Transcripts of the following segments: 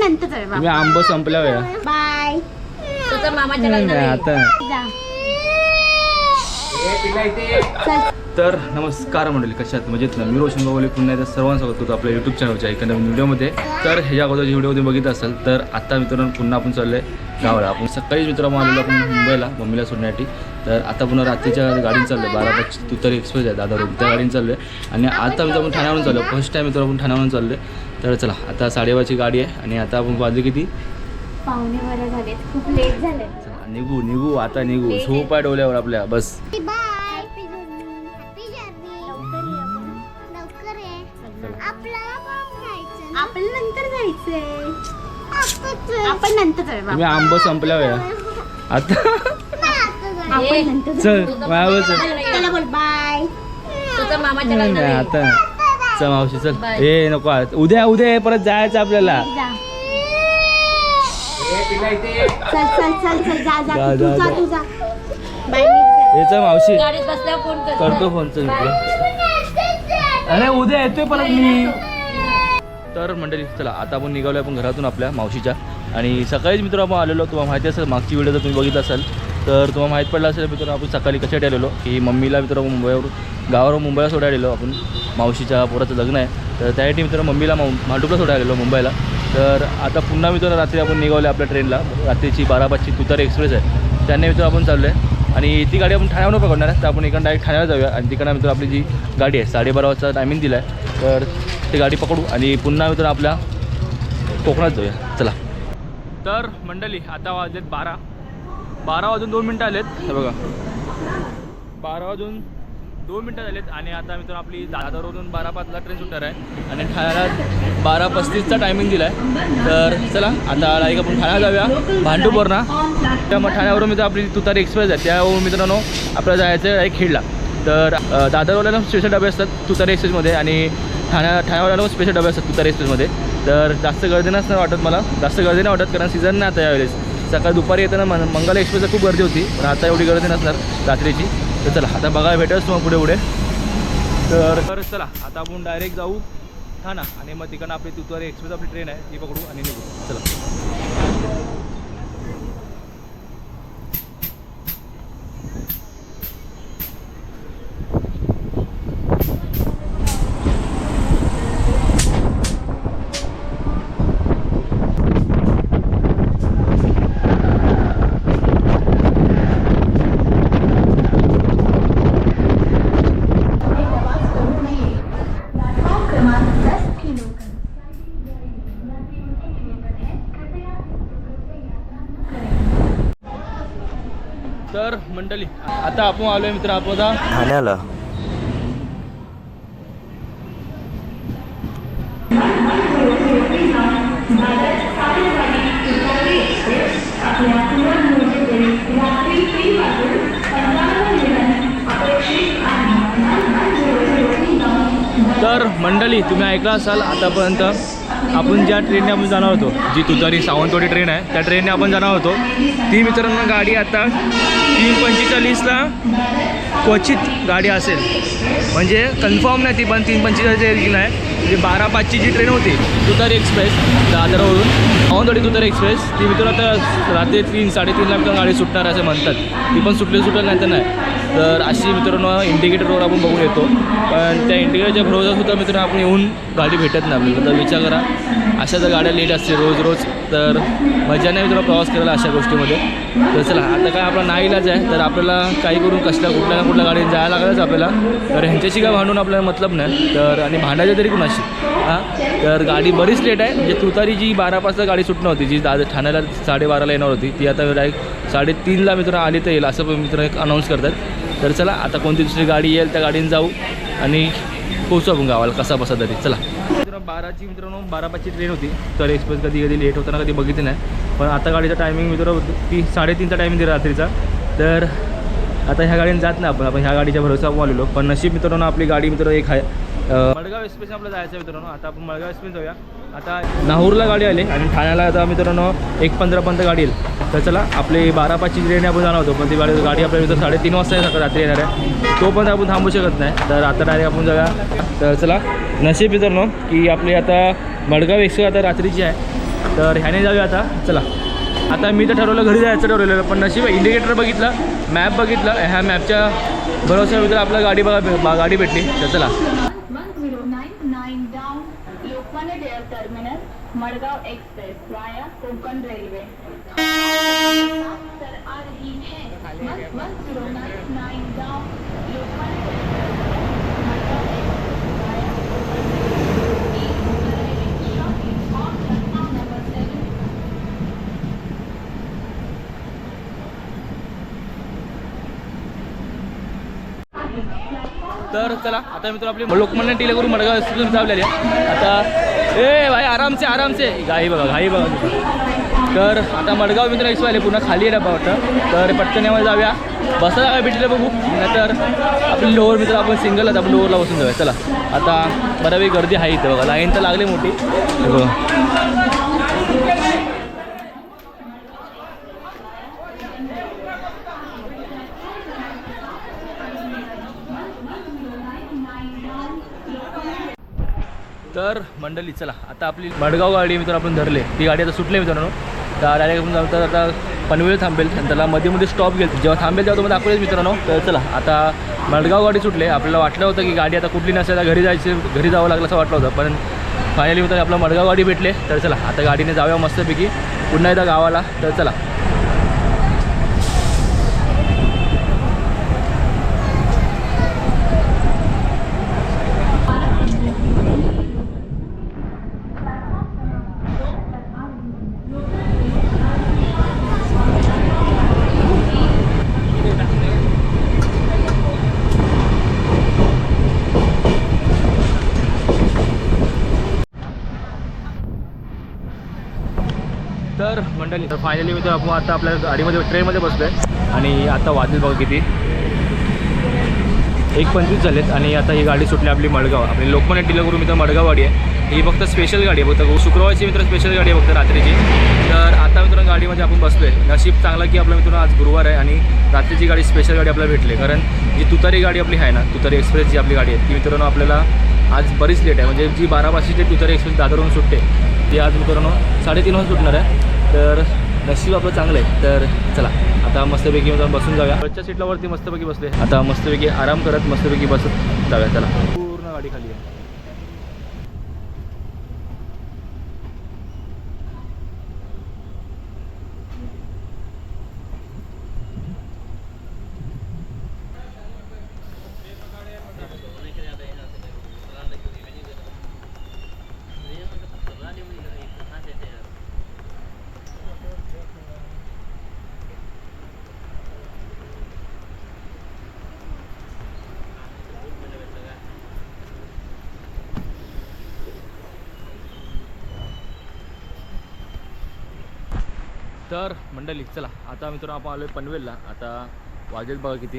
नंतर जाऊया. तुम्ही आंब संपल्या वेळा बाय. तुझं मामाच्या लग्नाला ये. आता जा. तर नमस्कार मंडळी, कशात मजेत ना. मी रोशन गोवले पुन्हा एकदा सर्वांचं स्वागत करतो आपल्या यूट्यूब चॅनलच्या एका नवीन व्हिडिओमध्ये. तर ह्याच्या अगोदरची व्हिडिओ तुम्ही बघितला असेल तर आता मित्रांनो पुन्हा आपण चाललो आहे गावाला. आपण सकाळीच मित्रांनो आलेलो आपण मुंबईला मम्मीला सोडण्यासाठी. तर आता पुन्हा रात्रीच्या गाडीने चाललो आहे 12:25 तुतारी एक्सप्रेस आहे दादा रोड, त्या गाडीने चाललो आहे. आणि आता मित्रांनो आपण ठाण्यावरून चाललो आहे. फर्स्ट टाईम मित्रांनो आपण ठाण्यावरून चाललो आहे. तर चला आता 12:30ची गाडी आहे आणि आता आपण वाजले किती 5:15 झाले, खूप लेट झाले. निघू आता निघू. झोप आहे डोल्यावर आपल्या बस. आपण नंतर जायचंय. आपण नंतर जाऊया. तुम्ही आंब संपल्या वेळा आता आपण नंतर चल मायावर चल. त्याला बोल बाय. तुझं मामाच्या लग्नाला ये. आता चल मावशी चल. ए नको उद्या परत जायचं आपल्याला. जा. चल जा जा. तू जा. बाय. ए चल मावशी गाडीत बसल्यावर फोन कर. करतो फोन. चल अरे उद्या येतोय परत मी. तर मंडळी चला आता आपण निघालो आपण घरातून आपल्या मावशीच्या. आणि सकाळीच मित्र आपण आलेलो. तुम्हाला माहिती असेल मागची व्हिडिओ जर तुम्ही बघितला असाल तर तुम्हाला माहीत पडलं असेल मित्र आपण सकाळी कशासाठी आलेलो की मम्मीला मित्र गावावरून मुंबईला सोडायला आलेलो आपण. मावशीच्या पोराचं लग्न आहे तर त्यासाठी मित्र मम्मीला मांडूपला सोडायला आलेलो मुंबईला. तर आता पुन्हा मित्र रात्री आपण निघालो आपल्या ट्रेनला. रात्रीची 12:25 तुतारी एक्सप्रेस आहे त्याने मित्र आपण चाललो आहे. आणि ती गाडी आपण ठाण्यावरून पकडणार आहे. तर आपण इकडं डायरेक्ट ठाण्याला जाऊया. आणि तिकडं मित्र आपली जी गाडी आहे 12:30 वाजता टायमिंग दिला आहे तर ती गाडी पकडू आणि पुन्हा मित्र आपल्या कोकणात जाऊया. चला. तर मंडळी आता वाजलेत 12 वाजून 2 मिनटं आलेत. हे बघा 12 वाजून 2 मिनटं झालेत. आणि आता मित्र आपली दादरवरून 12:05ला ट्रेन सुटणार आहे आणि ठाण्याला 12:35चा टायमिंग दिला आहे. तर चला आता डायरेक्ट आपण ठाण्याला जाऊया भांडूपवरना. त्यामुळे ठाण्यावरून मित्र आपली तुतारी एक्सप्रेस आहे त्यावरून मित्रांनो आपल्याला जायचं आहे खेडला. तर दादरवाल्याला स्पेशल डबे असतात तुतारी एक्सप्रेसमध्ये आणि ठाण्यावाल्याला स्पेशल डबे असतात तुतारी एक्सप्रेसमध्ये. तर जास्त गर्दी नसणार वाटत मला. जास्त गर्दी नाही वाटत कारण सीझन नाही आता यावेळेस. सकाळी दुपारी येताना मंगल एक्सप्रेसला खूप गर्दी होती पण आता एवढी गर्दी नसणार रात्रीची. तर चला आता बघायला भेटेलच तुम्हाला पुढे. तर चला आता आपण डायरेक्ट जाऊ ठाणा आणि मग तिकडनं आपली तुतारी एक्सप्रेस आपली ट्रेन आहे ती पकडू आणि निघू. चला. तर मंडळी आता आपण आलोय मित्र आपण ठाण्याला. तर मंडळी तुम्ही ऐकलं असाल आतापर्यंत आपण ज्या ट्रेनने आपण जाणार होतो जी तुतारी सावंतवाडी ट्रेन आहे त्या ट्रेनने आपण जाणार होतो. ती मित्रांनो गाडी आता 3:45ला क्वचित गाडी असेल म्हणजे कन्फर्म नाही ती पण 3:45 नाही. म्हणजे 12:05ची जी ट्रेन होती तुतारी एक्सप्रेस दादरवरून सावंतवाडी तुतारी एक्सप्रेस ती मित्रांनो आता रात्री 3-3:30ला मित्रांनो गाडी सुटणार असं म्हणतात. ती पण सुटेल नाही तर नाही. तर अशी मित्रांनो इंडिकेटरवर आपण बघून येतो पण त्या इंडिकेटरच्या भरोशासुद्धा मित्रांनो आपण येऊन गाडी भेटत नाही आपल्याला. तर विचार करा अशा जर गाड्या लेट असते रोज तर मजा नाही मित्रांनो प्रवास करायला अशा गोष्टीमध्ये. तर चला आता काय आपला नाईलाज आहे तर आपल्याला काही करून कुठल्या ना कुठल्या गाडीत जायला लागलंच आपल्याला. तर ह्यांच्याशी काय भांडून आपल्याला मतलब नाही. तर आणि भांडायचं तरी कुणाशी तर गाडी बरीच लेट आहे. म्हणजे तुतारी जी 12:05ला गाडी सुटणार होती जी ठाण्याला 12:30ला येणार होती ती आता डायरेक्ट 3:30ला मित्र आली तर येईल असं मित्र एक अनाऊन्स करतात. तर चला आता कोणती दुसरी गाडी येईल त्या गाडीने जाऊ आणि पोहोचू आपण गावाला कसा बसा तरी. चला. मित्रांनो 12:05ची ट्रेन होती तर एक्सप्रेस कधी लेट होताना कधी बघितली नाही पण आता गाडीचा टायमिंग मित्र ती 3:30चा टायमिंग दिला रात्रीचा. तर आता ह्या गाडीने जात नाही आपण ह्या गाडीच्या भरोसा आलेलो पण नशीब मित्रांनो आपली गाडी मित्र एक आहे मडगाव एक्सप्रेस आपल्याला जायचं मित्रांनो. आता आपण मडगाव एक्सप्रेस जाऊया. आता नाहूरला गाडी आली आणि ठाण्याला आता मित्रांनो 1:15पर्यंत गाडी येईल. तर चला आपली 12:05ची ट्रेन आपण जाणार होतो पण ती गाडी आपल्या मित्र 3:30 वाजता सकाळ रात्री येणार आहे. तो पण आपण थांबू शकत नाही. तर आता डायरेक्ट आपण जाऊया. तर चला नशीब मित्रांनो की आपली आता मडगाव एक्सप्रेस आता रात्रीची आहे तर ह्याने जाऊया आता. चला आता मी तर ठरवलं घरी जायचं ठरवलेलं, पण नशीब इंडिकेटर बघितला, मॅप बघितला, ह्या मॅपच्या भरोश्यावर आपला गाडी गाडी भेटली. तर चला 1099 down Lokmanya Tilak terminus Madgaon express वाया कोकण रेल्वे तर आ रही है 1099 डाऊन लोकमान्य टिळक मडगाव एक्सप्रेस वाया तर चला आता मी तुला आपली लोकमान्य टिळकवरून मडगाव एक्सप्रेस धावलेली आहे. आता ए भाई आरामसे घाई बघा. तर आता मडगाव मित्र एक्सप्रेस आले, पुन्हा खाली आहे डबा वाटतं. तर पटकन यामध्ये जाऊया, बसा जागा भेटले बघू, नाहीतर आपली लोअर मित्र आपण सिंगल आहेत, आपण लोअरला बसून जाऊया. चला आता बऱ्यापैकी गर्दी आहे इथं बघा, लाईन तर लागली मोठी बघा. तर मंडळी चला आता आपली मडगाव गाडी मित्रांनो आपण धरले, ती गाडी आता सुटली मित्रांनो. तर डायरेक्ट आपण जाऊ, तर आता पनवेल थांबेल आणि त्याला मध्ये स्टॉप घेईल, जेव्हा थांबेल तेव्हा तुम्हाला दाखवेल मित्रांनो. तर चला आता मडगाव गाडी सुटले. आपल्याला वाटलं होतं की गाडी आता कुठली नसेल, घरी जावं लागलं असं वाटलं होतं, पण फायनली मित्रांनो आपला मडगाव गाडी भेटले. तर चला आता गाडीने जाऊया मस्तपैकी पुन्हा एकदा गावाला. तर चला तर मंडळी तर फायनली मी तर आपण आता आपल्या गाडीमध्ये ट्रेनमध्ये बसलो आहे आणि आता वाजले बघा किती 1:25 झालेत आणि आता ही गाडी सुटली आपली मडगाव. आपली लोकमान्य टिळकवरून मित्र मडगाव गाडी आहे, ही फक्त स्पेशल गाडी आहे, फक्त शुक्रवारची मित्र स्पेशल गाडी आहे फक्त रात्रीची. तर आता मित्रांनो गाडीमध्ये आपण बसलो आहे. नशीब चांगला की आपल्या मित्रांनो आज गुरुवार आहे आणि रात्रीची गाडी स्पेशल गाडी आपल्याला भेटली, कारण जी तुतारी गाडी आपली आहे ना, तुतारी एक्सप्रेस जी आपली गाडी आहे ती मित्रांनो आपल्याला आज बरीच लेट आहे, म्हणजे जी 12:05ची तुतारी एक्सप्रेस दादरवरून सुटते ती आज मित्रांनो 3:30 वाजता सुटणार आहे. तर नशीब आपलं चांगलं आहे. तर चला आता मस्तपैकी मित्रांनो बसून जाऊया. वरच्या सीटलावरती मस्तपैकी बसले, आता मस्तपैकी आराम करत मस्तपैकी बसत जाऊया. चला पूर्ण गाडी खाली आहे. तर मंडळी चला आता मित्रांनो आपण आलो आहे पनवेलला. आता वाजेल बघा किती,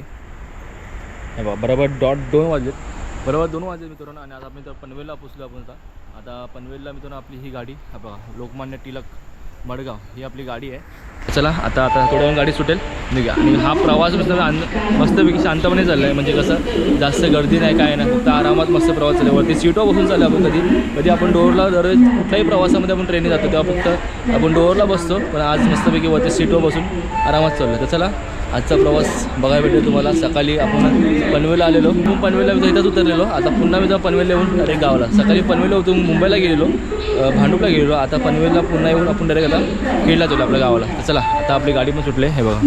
हे बघा बरोबर .2 वाजलेत, बरोबर 2 वाजले मित्रांनो. आणि आता आपण तर पनवेलला पोचलो आपण. आता पनवेलला मित्रांनो आपली ही गाडी हा बघा लोकमान्य टिळक मडगाव ही आपली गाडी आहे. चला आता थोड्या वेळ गाडी सुटेल निघा. आणि हा प्रवास मस्तपैकी शांतपणे चालला आहे, म्हणजे कसं जास्त गर्दी नाही काय नाही, फक्त आरामात मस्त प्रवास चालला. वरती सीटवर बसून चाललं आपण. कधी आपण डोअरला दररोज कुठल्याही प्रवासामध्ये आपण ट्रेनने जातो तेव्हा फक्त आपण डोअरला बसतो, पण आज मस्तपैकी वरती सीटवर बसून आरामात चाललं. तर चला आजचा प्रवास बघायला भेटेल तुम्हाला. सकाळी आपण पनवेलला आलेलो, पनवेलला मी इथंच उतरलेलो. आता पुन्हा मी पनवेलला येऊन डायरेक्ट गावाला. सकाळी पनवेलला उतरून मुंबईला गेलेलो, भांडूपला गेलेलो. आता पनवेलला पुन्हा येऊन आपण डायरेक्ट आता खेळला गेलो आपल्या गावाला. तर चला आता आपली गाडी पण सुटले, हे बघा.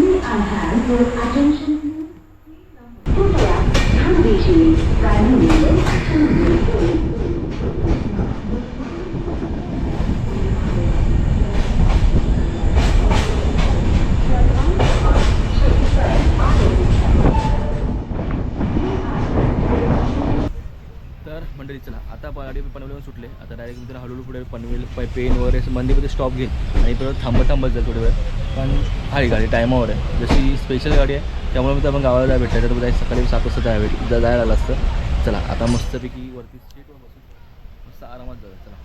मंडळी चला आता गाडी पनवेलवरून सुटले. आता डायरेक्ट मित्र हळूहळू पुढे पनवेल पेन वगैरे मंदीमध्ये स्टॉप घेईल आणि परत थांबत जाईल थोडी वेळ. पण आहे गाडी टायमावर आहे, जशी स्पेशल गाडी आहे त्यामुळे मी आपण गावाला जायला भेटलं. तर सकाळी 7 वाजता जायला आलं असतं. चला आता मस्तपैकी वरती सीटवर बसून मस्त आरामात जाऊया. चला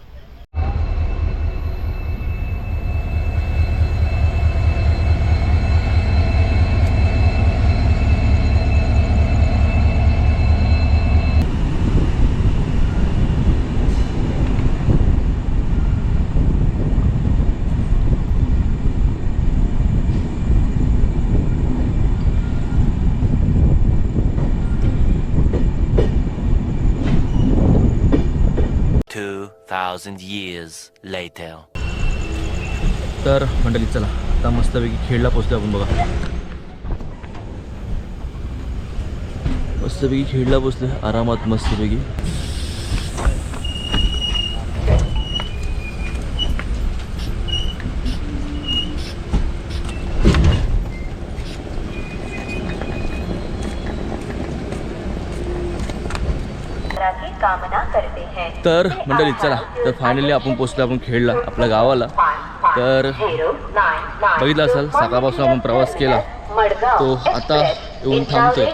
2,000 years later. तर मंडळी चला आता मस्तपैकी खेडला पोचलो आपण बघा. मस्तपैकी खेडला पोचलो आरामात मस्तपैकी. तर मंडळी चला तर फायनली आपण पोचलो आपण खेडला आपल्या गावाला. तर बघितलं असाल सकाळपासून आपण प्रवास केला तो आता येऊन थांबतोय.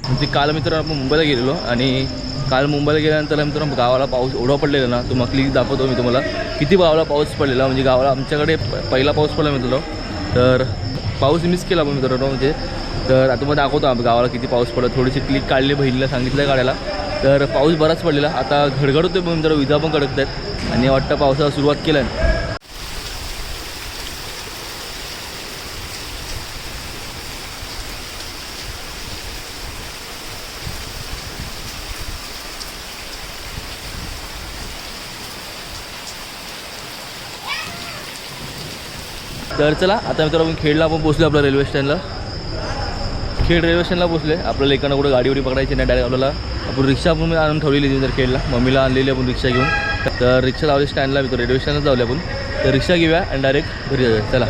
म्हणजे काल मित्रांनो आपण मुंबईला गेलेलो आणि काल मुंबईला गेल्यानंतर मित्रांनो गावाला पाऊस एवढा पडलेला ना तो मग क्लिक दाखवतो मी तुम्हाला किती गावाला पाऊस पडलेला. म्हणजे गावाला आमच्याकडे पहिला पाऊस पडला मित्रांनो. तर पाऊस मिस केला आपण मित्रांनो म्हणजे. तर आता मग दाखवतो आम्ही गावाला किती पाऊस पडला. थोडीशी क्लिक काढली बहिणीला सांगितलं काढायला. तर पाऊस बराच पडलेला. आता घडघड होते पण मित्रांनो विजा पण कडकत आहेत आणि वाटतं पावसाला सुरुवात केलं. तर चला आता मित्रांनो आपण खेडला आपण पोचलो आपल्या रेल्वे स्टँडला. खेड रेल्वे स्टँडला पोचले. आपल्याला एकानं कुठं गाडीवडी पकडायची नाही डायरेक्ट आपल्याला आपण रिक्षा पण आणून ठेवलेली जर खेडला मम्मीला आणलेली आपण रिक्षा घेऊन. तर रिक्षा लावली स्टँडला मित्र रेल्वे स्टँडला जाऊया आपण. तर रिक्षा घेऊया आणि डायरेक्ट घरी जाऊया. चला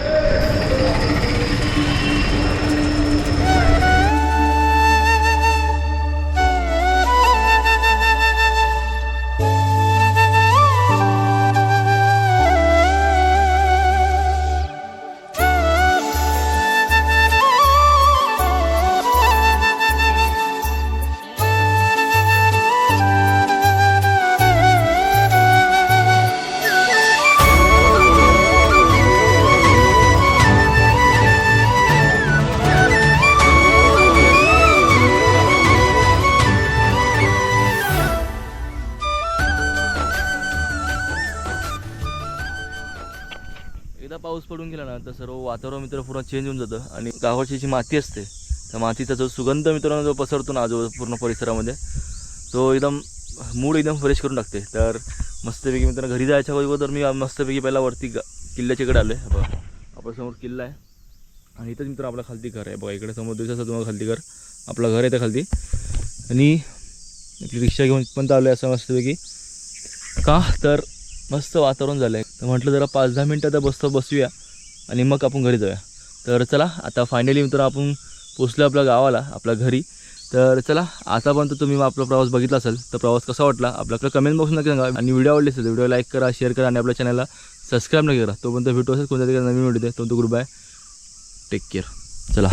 एकदा पाऊस पडून गेला ना तर सर्व वातावरण मित्र पूर्ण चेंज होऊन जातं आणि गावाची जी माती असते त्या मातीचा जो सुगंध मित्रांनो जो पसरतो ना जो पूर्ण परिसरामध्ये तो एकदम मूड एकदम फ्रेश करून टाकते. तर मस्तपैकी मित्रांनो घरी जायच्या अगोदर मी मस्तपैकी पहिला वरती किल्ल्याच्याकडे आलो आहे. बघा आपल्या समोर किल्ला आहे आणि इथंच मित्र आपला खालती घर आहे. बघा इकडे समोर दिवसाचं तुम्हाला खालती घर आपलं घर आहे त्या खालती. आणि आपली रिक्षा घेऊन पण आलो आहे असं मस्तपैकी का तर मस्त वातावरण झालं आहे. तर म्हटलं जरा 5-10 मिनटं आता बसूया आणि मग आपण घरी जाऊया. तर चला आता फायनली मित्र आपण पोचलो आपल्या गावाला आपल्या घरी. तर चला आतापर्यंत तुम्ही आपला प्रवास बघितला असेल तर प्रवास कसा वाटला आपल्याकडे कमेंट बॉक्स नक्की सांगा. आणि व्हिडिओ आवडली असेल तर व्हिडिओ लाईक करा शेअर करा आणि आपल्या चॅनलला सबस्क्राईब नक्की करा. तोपर्यंत भेटू असेल कोणत्या तरी नवीन व्हिडिओ. तो गुड बाय टेक केअर. चला.